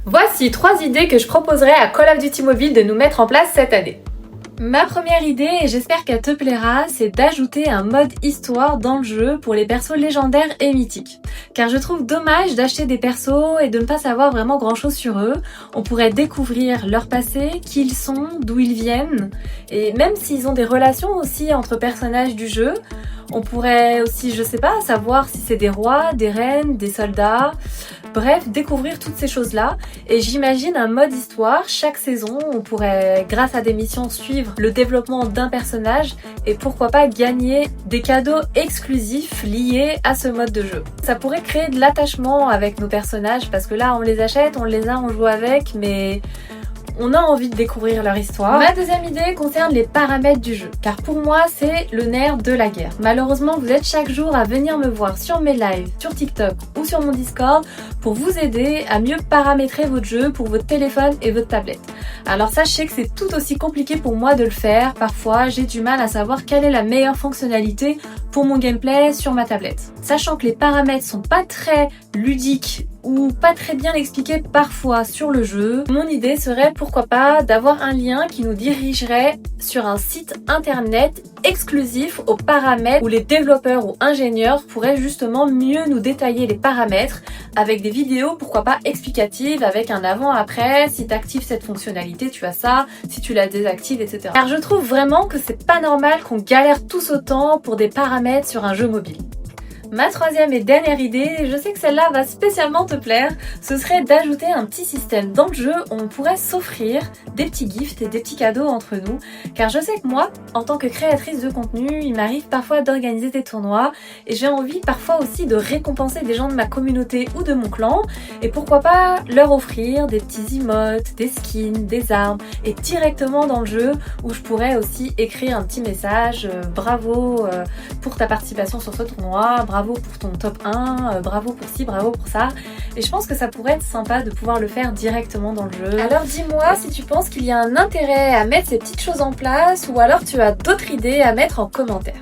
Voici 3 idées que je proposerais à Call of Duty Mobile de nous mettre en place cette année. Ma première idée, et j'espère qu'elle te plaira, c'est d'ajouter un mode histoire dans le jeu pour les persos légendaires et mythiques. Car je trouve dommage d'acheter des persos et de ne pas savoir vraiment grand chose sur eux. On pourrait découvrir leur passé, qui ils sont, d'où ils viennent, et même s'ils ont des relations aussi entre personnages du jeu, on pourrait aussi, je sais pas, savoir si c'est des rois, des reines, des soldats. Bref, découvrir toutes ces choses-là. Et j'imagine un mode histoire. Chaque saison, on pourrait, grâce à des missions, suivre le développement d'un personnage et pourquoi pas gagner des cadeaux exclusifs liés à ce mode de jeu. Ça pourrait créer de l'attachement avec nos personnages parce que là, on les achète, on les a, on joue avec, mais on a envie de découvrir leur histoire. Ma deuxième idée concerne les paramètres du jeu, car pour moi c'est le nerf de la guerre. Malheureusement vous êtes chaque jour à venir me voir sur mes lives, sur TikTok ou sur mon Discord pour vous aider à mieux paramétrer votre jeu pour votre téléphone et votre tablette. Alors sachez que c'est tout aussi compliqué pour moi de le faire, parfois j'ai du mal à savoir quelle est la meilleure fonctionnalité pour mon gameplay sur ma tablette. Sachant que les paramètres sont pas très ludiques ou pas très bien expliqués parfois sur le jeu, mon idée serait pourquoi pas d'avoir un lien qui nous dirigerait sur un site internet exclusif aux paramètres où les développeurs ou ingénieurs pourraient justement mieux nous détailler les paramètres avec des vidéos pourquoi pas explicatives avec un avant-après, si tu actives cette fonctionnalité tu as ça, si tu la désactives etc. Car je trouve vraiment que c'est pas normal qu'on galère tous autant pour des paramètres sur un jeu mobile. Ma troisième et dernière idée, je sais que celle-là va spécialement te plaire, ce serait d'ajouter un petit système dans le jeu où on pourrait s'offrir des petits gifts et des petits cadeaux entre nous. Car je sais que moi, en tant que créatrice de contenu, il m'arrive parfois d'organiser des tournois et j'ai envie parfois aussi de récompenser des gens de ma communauté ou de mon clan et pourquoi pas leur offrir des petits emotes, des skins, des armes et directement dans le jeu où je pourrais aussi écrire un petit message bravo pour ta participation sur ce tournoi, bravo pour ton top 1, bravo pour ci, bravo pour ça. Et je pense que ça pourrait être sympa de pouvoir le faire directement dans le jeu. Alors dis-moi si tu penses qu'il y a un intérêt à mettre ces petites choses en place ou alors tu as d'autres idées à mettre en commentaire.